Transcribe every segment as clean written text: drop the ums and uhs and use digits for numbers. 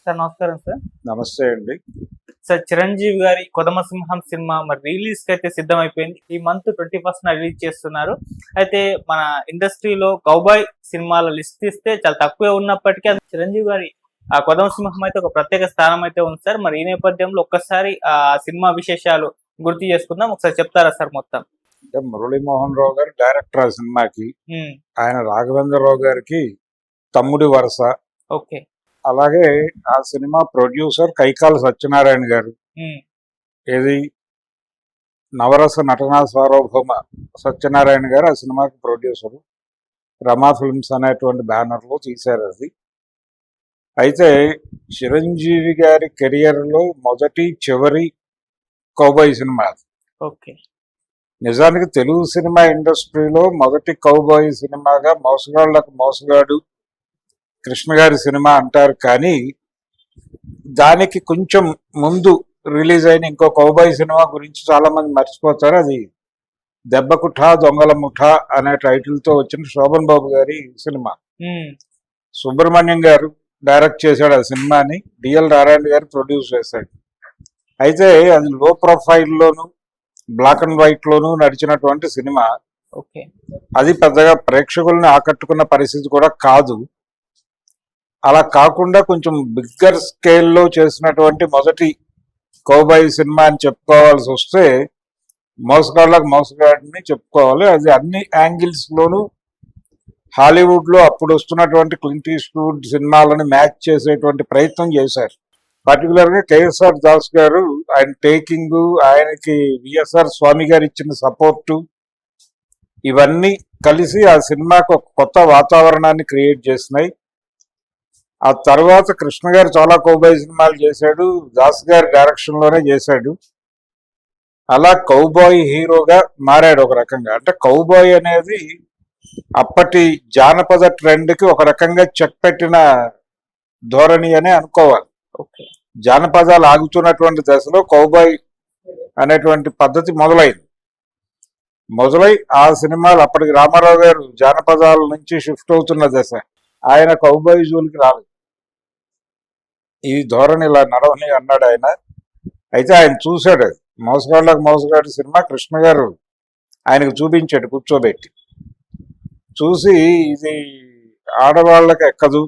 Sir నమస్కారం sir. నమస్తే అండి. సార్ చిరంజీవి గారి 'కొదమ సింహం' సినిమా మరి రిలీజ్ కి అయితే సిద్ధమైపోయింది. ఈ మంత్ 21న రిలీజ్ చేస్తున్నారు. అయితే మన ఇండస్ట్రీలో కౌబాయ్ సినిమాల లిస్ట్ తీస్తే చాలా తక్కువే ఉన్నప్పటికీ అది చిరంజీవి గారి ఆ 'కొదమ సింహం' అయితే ఒక ప్రత్యేక స్థానం అయితే ఉంది సార్. మరి ఈ నేపథ్యంలో ఒక్కసారి ఆ సినిమా విశేషాలు గుర్తు చేసుకుందాం. ఒకసారి చెప్తారా సార్ మొత్తం? అంటే మురళీమోహన్ రావు గారు డైరెక్టర్ ఆ సినిమాకి. ఉమ్, ఆయన రాఘవేంద్రరావు గారికి తమ్ముడి వరుస. ఓకే. అలాగే ఆ సినిమా ప్రొడ్యూసర్ కైకాల సత్యనారాయణ గారు. ఉమ్, ఏది నవరస నటనా సార్వభౌమ సత్యనారాయణ గారు ఆ సినిమాకి ప్రొడ్యూసర్. రమా ఫిల్మ్స్ అనేటువంటి బ్యానర్లో తీశారు అది. అయితే చిరంజీవి గారి కెరియర్లో మొదటి చివరి కౌబాయ్ సినిమా అది. ఓకే. నిజానికి తెలుగు సినిమా ఇండస్ట్రీలో మొదటి కౌబాయ్ సినిమాగా మోసగాళ్లకు మోసగాడు కృష్ణ గారి సినిమా అంటారు. కానీ దానికి కొంచెం ముందు రిలీజ్ అయిన ఇంకో కౌబాయ్ సినిమా గురించి చాలా మంది మర్చిపోతారు. అది దెబ్బకుఠా దొంగల ముఠా అనే టైటిల్తో వచ్చిన శోభన్ బాబు గారి సినిమా. ఉమ్, సుబ్రహ్మణ్యం గారు డైరెక్ట్ చేశాడు ఆ సినిమాని. డిఎల్ నారాయణ గారు ప్రొడ్యూస్ చేశాడు. అయితే అది లో ప్రొఫైల్లోను బ్లాక్ అండ్ వైట్ లోను నడిచినటువంటి సినిమా. ఓకే. అది పెద్దగా ప్రేక్షకుల్ని ఆకట్టుకున్న పరిస్థితి కూడా కాదు. అలా కాకుండా కొంచెం బిగ్గర్ స్కేల్లో చేసినటువంటి మొదటి కౌబాయ్ సినిమా అని చెప్పుకోవాల్సి వస్తే మోసగాళ్ళకు మోసగాడిని చెప్పుకోవాలి. అది అన్ని యాంగిల్స్ లోను హాలీవుడ్ లో అప్పుడు వస్తున్నటువంటి క్లింట్ ఈస్ట్వుడ్ సినిమాలను మ్యాచ్ చేసేటువంటి ప్రయత్నం చేశారు. పర్టికులర్ గా కేఎస్ఆర్ దాస్ గారు ఆయన టేకింగ్, ఆయనకి విఎస్ఆర్ స్వామి గారు ఇచ్చిన సపోర్టు, ఇవన్నీ కలిసి ఆ సినిమాకు ఒక కొత్త వాతావరణాన్ని క్రియేట్ చేసినాయి. ఆ తర్వాత కృష్ణ గారు చాలా కౌబాయ్ సినిమాలు చేశాడు. దాస్ గారి డైరెక్షన్ లోనే చేశాడు. అలా కౌబాయ్ హీరోగా మారాడు ఒక రకంగా. అంటే కౌబాయ్ అనేది అప్పటి జానపద ట్రెండ్ కి ఒక రకంగా చెక్ పెట్టిన ధోరణి అనే అనుకోవాలి. ఓకే. జానపదాలు ఆగుతున్నటువంటి దశలో కౌబాయ్ అనేటువంటి పద్ధతి మొదలై ఆ సినిమాలు అప్పటికి రామారావు గారు జానపదాల నుంచి షిఫ్ట్ అవుతున్న దశ. ఆయన కౌబాయ్ జోలికి రాలేదు. ఈ ధోరణి ఇలా నడవని అన్నాడు ఆయన. అయితే ఆయన చూశాడు మోసగాళ్ళకు మోసగాడి సినిమా. కృష్ణ గారు ఆయనకు చూపించాడు కూర్చోబెట్టి. చూసి ఇది ఆడవాళ్ళకి ఎక్కదు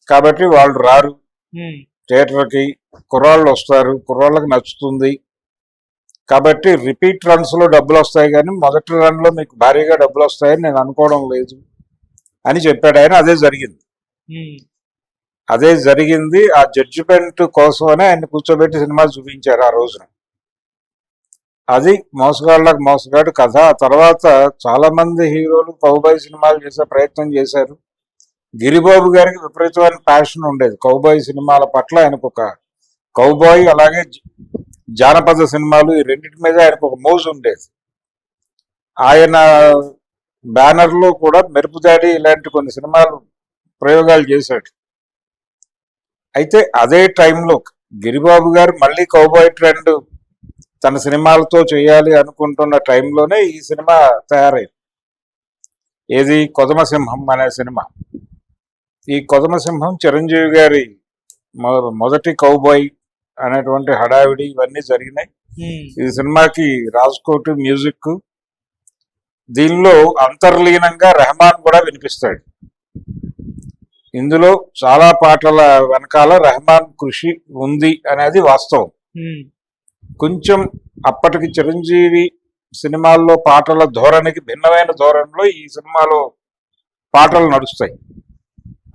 కాబట్టి వాళ్ళు రారు ఉమ్, థియేటర్కి, కుర్రాళ్ళు వస్తారు, కుర్రాళ్ళకి నచ్చుతుంది కాబట్టి రిపీట్ రన్స్ లో డబ్బులు వస్తాయి కానీ మొదటి రన్ లో మీకు భారీగా డబ్బులు వస్తాయని నేను అనుకోవడం లేదు అని చెప్పాడు ఆయన. ఉమ్, అదే జరిగింది. ఆ జడ్జిమెంట్ కోసమనే ఆయన కూర్చోబెట్టి సినిమా చూపించారు ఆ రోజున. అది మోసగాళ్ళకు మోసగాడు కథ. ఆ తర్వాత చాలా మంది హీరోలు కౌబాయ్ సినిమాలు చేసే ప్రయత్నం చేశారు. గిరిబాబు గారికి విపరీతమైన ప్యాషన్ ఉండేది కౌబాయ్ సినిమాల పట్ల. ఆయనకు ఒక కౌబాయ్ అలాగే జానపద సినిమాలు ఈ రెండింటి మీద ఆయనకు ఒక మోజు ఉండేది. ఆయన బ్యానర్ లో కూడా మెరుపుదాడి ఇలాంటి కొన్ని సినిమాలు ప్రయోగాలు చేశాడు. అయితే అదే టైంలో గిరిబాబు గారు మళ్ళీ కౌబాయ్ ట్రెండ్ తన సినిమాలతో చేయాలి అనుకుంటున్న టైంలోనే ఈ సినిమా తయారైంది. ఏది కొదమ సింహం అనే సినిమా. ఈ కొదమ సింహం చిరంజీవి గారి మొదటి కౌబాయ్ అనేటువంటి హడావిడి ఇవన్నీ జరిగినాయి. ఈ సినిమాకి రాజ్కోట్ మ్యూజిక్. దీనిలో అంతర్లీనంగా రెహమాన్ కూడా వినిపిస్తాడు. ఇందులో చాలా పాటల వెనకాల రెహమాన్ కృషి ఉంది అనేది వాస్తవం. కొంచెం అప్పటికి చిరంజీవి సినిమాల్లో పాటల ధోరణికి భిన్నమైన ధోరణిలో ఈ సినిమాలో పాటలు నడుస్తాయి.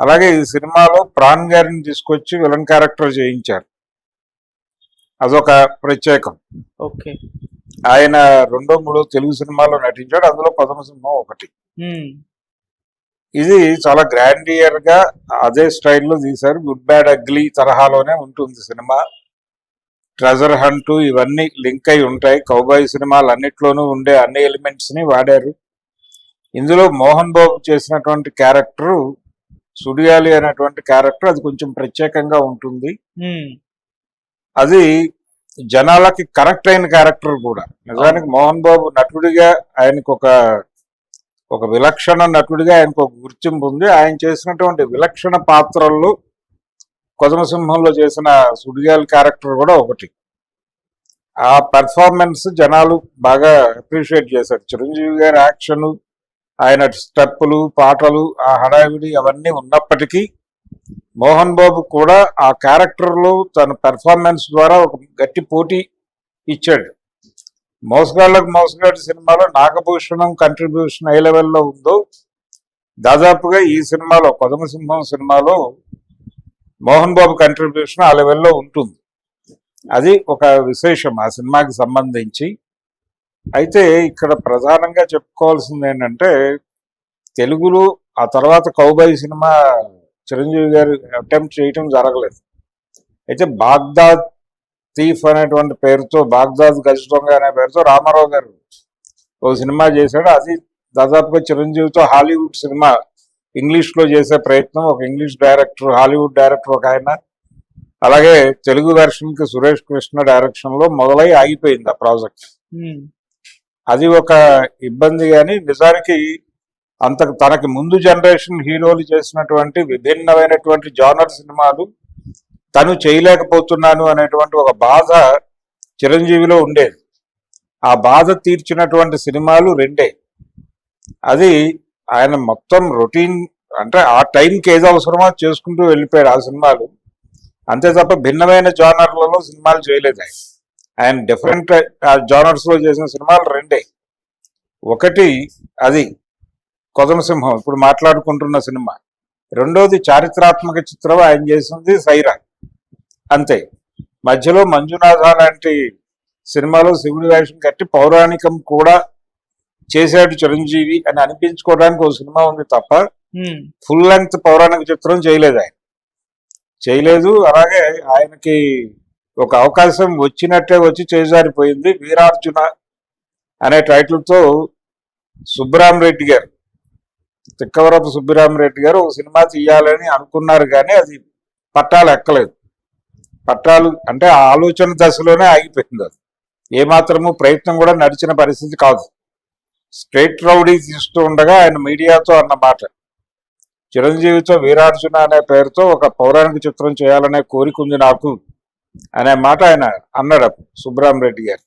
అలాగే ఈ సినిమాలో ప్రాణ్ గారిని తీసుకొచ్చి విలన్ క్యారెక్టర్ చేయించారు. అదొక ప్రత్యేకం. ఓకే. ఆయన 2, 3 తెలుగు సినిమాలో నటించాడు. అందులో కొదమ సింహం ఒకటి. ఇది చాలా గ్రాండియర్ గా అదే స్టైల్లో తీశారు. గుడ్ బ్యాడ్ అగ్లీ తరహాలోనే ఉంటుంది సినిమా. ట్రెజర్ హంట్ ఇవన్నీ లింక్ అయి ఉంటాయి. కౌబాయ్ సినిమాలు అన్నిట్లోనూ ఉండే అన్ని ఎలిమెంట్స్ ని వాడారు. ఇందులో మోహన్ బాబు చేసినటువంటి క్యారెక్టర్ సుడియాలి అనేటువంటి క్యారెక్టర్ అది కొంచెం ప్రత్యేకంగా ఉంటుంది. అది జనాలకి కనెక్ట్ అయిన క్యారెక్టర్ కూడా. నిజానికి మోహన్ బాబు నటుడిగా ఆయనకు ఒక విలక్షణ నటుడిగా ఆయనకు ఒక గుర్తింపు ఉంది. ఆయన చేసినటువంటి విలక్షణ పాత్రల్లో కొదమసింహంలో చేసిన సుడిగాలి క్యారెక్టర్ కూడా ఒకటి. ఆ పెర్ఫార్మెన్స్ జనాలు బాగా అప్రిషియేట్ చేశారు. చిరంజీవి గారి యాక్షన్, ఆయన స్టెప్పులు, పాటలు, ఆ హడావిడి అవన్నీ ఉన్నప్పటికీ మోహన్ బాబు కూడా ఆ క్యారెక్టర్లో తన పెర్ఫార్మెన్స్ ద్వారా ఒక గట్టి పోటీ ఇచ్చాడు. మోసగాళ్ళకు మోసగాడి సినిమాలో నాగభూషణం కంట్రిబ్యూషన్ ఏ లెవెల్లో ఉందో దాదాపుగా ఈ సినిమాలో కొదమసింహం సినిమాలో మోహన్ బాబు కంట్రిబ్యూషన్ ఆ లెవెల్లో ఉంటుంది. అది ఒక విశేషం ఆ సినిమాకి సంబంధించి. అయితే ఇక్కడ ప్రధానంగా చెప్పుకోవాల్సింది ఏంటంటే, తెలుగులో ఆ తర్వాత కౌబాయ్ సినిమా చిరంజీవి గారు అటెంప్ట్ చేయటం జరగలేదు. అయితే బాగ్దాద్ థీఫ్ అనేటువంటి పేరుతో, బాగ్దాద్ గజ దొంగ అనే పేరుతో రామారావు గారు ఓ సినిమా చేశాడు. అది దాదాపుగా చిరంజీవితో హాలీవుడ్ సినిమా ఇంగ్లీష్లో చేసే ప్రయత్నం, ఒక ఇంగ్లీష్ డైరెక్టర్, హాలీవుడ్ డైరెక్టర్ ఒక ఆయన, అలాగే తెలుగు వెర్షన్కి సురేష్ కృష్ణ డైరెక్షన్లో మొదలై ఆగిపోయింది ఆ ప్రాజెక్ట్. అది ఒక ఇబ్బంది. కానీ నిజానికి తనకి ముందు జనరేషన్ హీరోలు చేసినటువంటి విభిన్నమైనటువంటి జానర్ సినిమాలు తను చేయలేకపోతున్నాను అనేటువంటి ఒక బాధ చిరంజీవిలో ఉండేది. ఆ బాధ తీర్చినటువంటి సినిమాలు రెండే. అది ఆయన మొత్తం రొటీన్, అంటే ఆ టైంకి ఏది అవసరమో చేసుకుంటూ వెళ్ళిపోయాడు ఆ సినిమాలు. అంతే తప్ప భిన్నమైన జానర్లలో సినిమాలు చేయలేదు ఆయన డిఫరెంట్ జానర్స్ లో చేసిన సినిమాలు రెండే. ఒకటి అది కొదమసింహం ఇప్పుడు మాట్లాడుకుంటున్న సినిమా, రెండోది చారిత్రాత్మక చిత్రం ఆయన చేసింది సైరా, అంతే. మధ్యలో మంజునాథ లాంటి సినిమాలో శివుడి వేషం కట్టి పౌరాణికం కూడా చేశాడు చిరంజీవి అని అనిపించుకోవడానికి ఒక సినిమా ఉంది తప్ప ఫుల్ లెంగ్త్ పౌరాణిక చిత్రం చేయలేదు. అలాగే ఆయనకి ఒక అవకాశం వచ్చినట్టే వచ్చి చేజారిపోయింది. వీరార్జున అనే టైటిల్తో సుబ్బరామరెడ్డి గారు, తిక్కవరపు సుబ్బరామరెడ్డి గారు ఒక సినిమా తీయాలని అనుకున్నారు, కానీ అది పట్టాలు ఎక్కలేదు. పట్టాలు అంటే ఆ ఆలోచన దశలోనే ఆగిపోయింది. అది ఏమాత్రము ప్రయత్నం కూడా నడిచిన పరిస్థితి కాదు. స్ట్రేట్ రౌడీ తీస్తూ ఉండగా ఆయన మీడియాతో అన్న మాట, చిరంజీవితో వీరార్జున అనే పేరుతో ఒక పౌరాణిక చిత్రం చేయాలనే కోరిక ఉంది నాకు అనే మాట ఆయన అన్నాడు సుబ్బరామరెడ్డి గారు.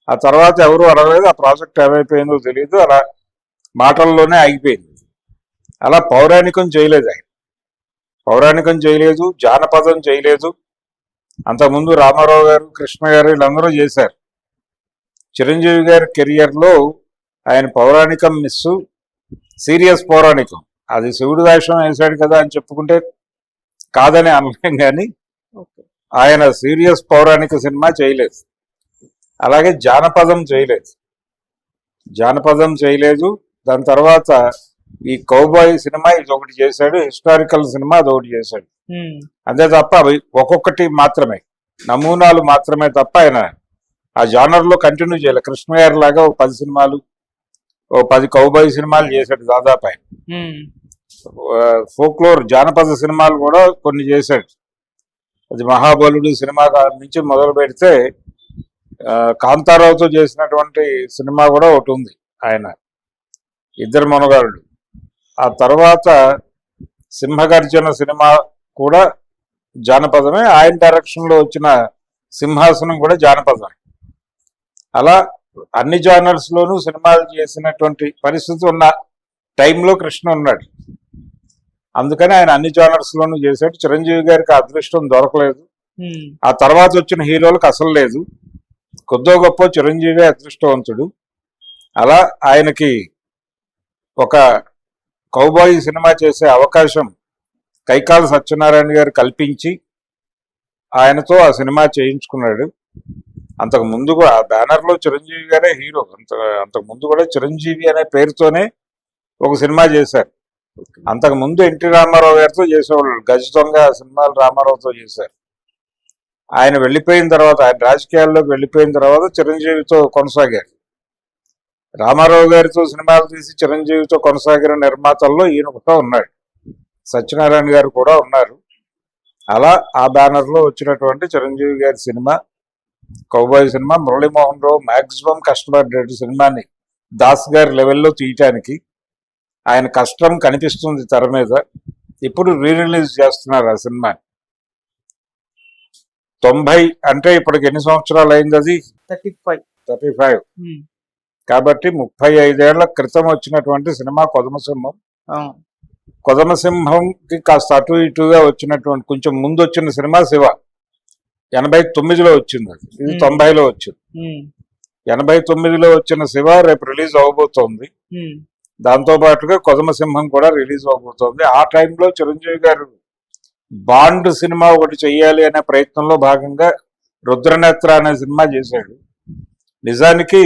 ఆ తర్వాత ఎవరు అడగలేదు, ఆ ప్రాజెక్ట్ ఏమైపోయిందో తెలియదు, అలా మాటల్లోనే ఆగిపోయింది. అలా పౌరాణికం చేయలేదు ఆయన, పౌరాణికం చేయలేదు, జానపదం చేయలేదు. అంతకుముందు రామారావు గారు, కృష్ణ గారు వీళ్ళందరూ చేశారు. చిరంజీవి గారి కెరియర్లో ఆయన పౌరాణికం మిస్సు, సీరియస్ పౌరాణికం, అది శివుడి వేషం వేశాడు కదా అని చెప్పుకుంటే కాదని అనలేం, కానీ ఆయన సీరియస్ పౌరాణిక సినిమా చేయలేదు. అలాగే జానపదం చేయలేదు. దాని తర్వాత ఈ కౌబాయ్ సినిమా ఇది ఒకటి చేశాడు, హిస్టారికల్ సినిమా అదొకటి చేశాడు. అంతే తప్ప అవి ఒక్కొక్కటి మాత్రమే, నమూనాలు మాత్రమే తప్ప ఆయన ఆ జానర్లో కంటిన్యూ చేయలేదు. కృష్ణ గారి లాగా ఒక 10 సినిమాలు, ఓ 10 కౌబాయ్ సినిమాలు చేశాడు దాదాపు ఆయన. ఫోక్లోర్ జానపద సినిమాలు కూడా కొన్ని చేశాడు. అది మహాబలుడు సినిమా నుంచి మొదలు పెడితే కాంతారావుతో చేసినటువంటి సినిమా కూడా ఒకటి ఉంది ఆయన, ఇద్దరు మనగాళ్ళు. ఆ తర్వాత సింహగర్జన సినిమా కూడా జానపదమే, ఆయన డైరెక్షన్లో వచ్చిన సింహాసనం కూడా జానపదమే. అలా అన్ని జానర్స్లోనూ సినిమాలు చేసినటువంటి పరిస్థితి ఉన్న టైంలో కృష్ణ ఉన్నాడు. అందుకని ఆయన అన్ని జానర్స్లోనూ చేశాడు. చిరంజీవి గారికి అదృష్టం దొరకలేదు. ఆ తర్వాత వచ్చిన హీరోలకు అసలు లేదు. కొద్దో గొప్ప చిరంజీవి అదృష్టవంతుడు. అలా ఆయనకి ఒక కౌబాయ్ సినిమా చేసే అవకాశం కైకాల సత్యనారాయణ గారు కల్పించి ఆయనతో ఆ సినిమా చేయించుకున్నాడు. అంతకు ముందు కూడా ఆ బ్యానర్లో చిరంజీవి గారే హీరో. అంతకు ముందు కూడా చిరంజీవి అనే పేరుతోనే ఒక సినిమా చేశారు. అంతకు ముందు ఎన్టీ రామారావు గారితో చేసేవాళ్ళు, గజ దొంగ సినిమాలు రామారావుతో చేశారు. ఆయన వెళ్ళిపోయిన తర్వాత, ఆయన రాజకీయాల్లోకి వెళ్ళిపోయిన తర్వాత చిరంజీవితో కొనసాగారు. రామారావు గారితో సినిమాలు తీసి చిరంజీవితో కొనసాగిన నిర్మాతల్లో ఈయన కూడా ఉన్నాడు, సత్యనారాయణ గారు కూడా ఉన్నారు. అలా ఆ బ్యానర్లో వచ్చినటువంటి చిరంజీవి గారి సినిమా కౌబాయ్ సినిమా. మురళీమోహన్ రావు మ్యాక్సిమం కష్టపడ్డాడు సినిమాని దాస్ గారి లెవెల్లో తీయటానికి. ఆయన కష్టం కనిపిస్తుంది తెర మీద. ఇప్పుడు రీ రిలీజ్ చేస్తున్నారు ఆ సినిమాని. 90 అంటే ఇప్పటికి ఎన్ని సంవత్సరాలు అయింది? అది 35. 35. ఉమ్, కాబట్టి 35 ఏళ్ల క్రితం వచ్చినటువంటి సినిమా కొదమసింహం. అవును. కొదమసింహంకి కాస్త అటు ఇటుగా వచ్చినటువంటి కొంచెం ముందు వచ్చిన సినిమా శివ. 89లో వచ్చింది అది, ఇది 90లో వచ్చింది. ఉమ్, 89లో వచ్చిన శివ రేపు రిలీజ్ అవబోతోంది. ఉమ్, దాంతో పాటుగా కొదమసింహం కూడా రిలీజ్ అవబోతోంది. ఆ టైంలో చిరంజీవి గారు బాండ్ సినిమా ఒకటి చెయ్యాలి అనే ప్రయత్నంలో భాగంగా రుద్రనేత్ర అనే సినిమా చేశాడు. నిజానికి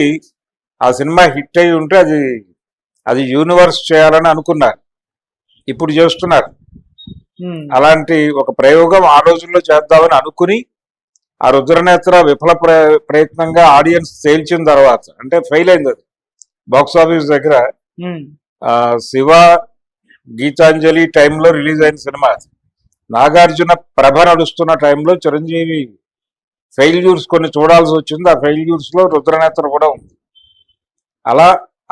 ఆ సినిమా హిట్ అయి ఉంటే అది యూనివర్స్ చేయాలని అనుకున్నారు, ఇప్పుడు చేస్తున్నారు. ఉమ్, అలాంటి ఒక ప్రయోగం ఆ రోజుల్లో చేద్దామని అనుకుని ఆ రుద్రనేత్ర విఫల ప్రయత్నంగా ఆడియన్స్ తేల్చిన తర్వాత, అంటే ఫెయిల్ అయింది అది బాక్స్ ఆఫీస్ దగ్గర. ఉమ్, శివ, గీతాంజలి టైంలో రిలీజ్ అయిన సినిమా అది. నాగార్జున ప్రభ నడుస్తున్న టైంలో చిరంజీవి ఫెయిల్యూర్స్ కొన్ని చూడాల్సి వచ్చింది. ఆ ఫెయిల్యూర్స్ లో రుద్రనేత్ర కూడా ఉంది. అలా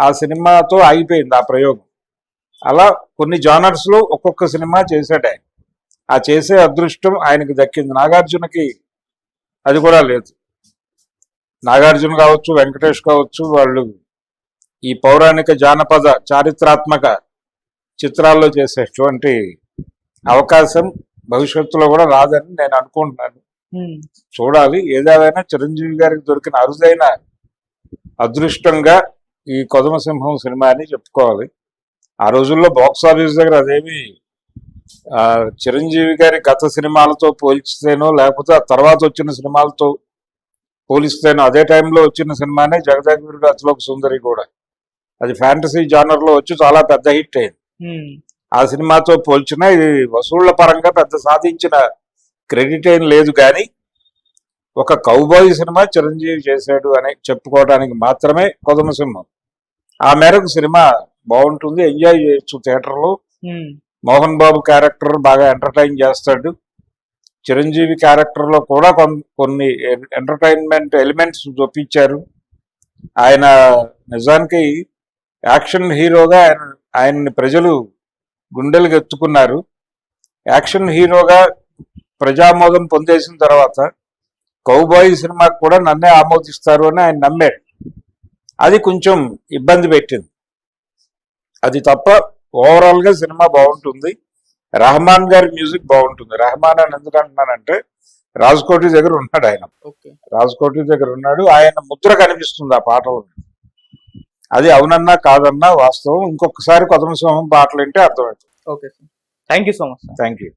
ఆ సినిమాతో ఆగిపోయింది ఆ ప్రయోగం. అలా కొన్ని జానర్స్ లో ఒక్కొక్క సినిమా చేశాడు ఆయన. ఆ చేసే అదృష్టం ఆయనకి దక్కింది. నాగార్జునకి అది కూడా లేదు. నాగార్జున కావచ్చు, వెంకటేష్ కావచ్చు, వాళ్ళు ఈ పౌరాణిక జానపద చారిత్రాత్మక చిత్రాల్లో చేసేటువంటి అవకాశం భవిష్యత్తులో కూడా రాదని నేను అనుకుంటున్నాను. ఉమ్, చూడాలి. ఏదేమైనా చిరంజీవి గారికి దొరికిన అరుదైన అదృష్టంగా ఈ కొదమసింహం సినిమా అని చెప్పుకోవాలి. ఆ రోజుల్లో బాక్స్ ఆఫీస్ దగ్గర అదేమి చిరంజీవి గారి గత సినిమాలతో పోల్చితేనో లేకపోతే ఆ తర్వాత వచ్చిన సినిమాలతో పోలిస్తేనో, అదే టైంలో వచ్చిన సినిమానే జగదేకవీరుడు అతిలోక సుందరి కూడా. అది ఫ్యాంటసీ జానర్ లో వచ్చి చాలా పెద్ద హిట్ అయింది. ఉమ్, ఆ సినిమాతో పోల్చినా ఇది వసూళ్ల పరంగా పెద్ద సాధించిన క్రెడిట్ ఏం లేదు, కానీ ఒక కౌబాయ్ సినిమా చిరంజీవి చేశాడు అని చెప్పుకోవడానికి మాత్రమే కొదమసింహం. ఆ మేరకు సినిమా బాగుంటుంది, ఎంజాయ్ చేయొచ్చు థియేటర్లో. ఉమ్, మోహన్ బాబు క్యారెక్టర్ బాగా ఎంటర్టైన్ చేస్తాడు. చిరంజీవి క్యారెక్టర్ లో కూడా కొన్ని ఎంటర్టైన్మెంట్ ఎలిమెంట్స్ చూపించారు. ఆయన నిజానికి యాక్షన్ హీరోగా ఆయన్ని ప్రజలు గుండెలకు ఎత్తుకున్నారు. యాక్షన్ హీరోగా ప్రజామోదం పొందేసిన తర్వాత కౌబాయ్ సినిమాకి కూడా నన్నే ఆమోదిస్తారు అని ఆయన నమ్మాడు. అది కొంచెం ఇబ్బంది పెట్టింది. అది తప్ప ఓవరాల్ గా సినిమా బాగుంటుంది. రెహమాన్ గారి మ్యూజిక్ బాగుంటుంది. రెహమాన్ అని ఎందుకు అంటున్నానంటే రాజ్కోటి దగ్గర ఉన్నాడు ఆయన. ఓకే. రాజ్కోటి దగ్గర ఉన్నాడు. ఆయన ముద్ర కనిపిస్తుంది ఆ పాటలో. అది అవునన్నా కాదన్నా వాస్తవం. ఇంకొకసారి కొదమసింహం పాటలు వింటే అర్థమవుతుంది. Okay sir, thank you so much sir. Thank you.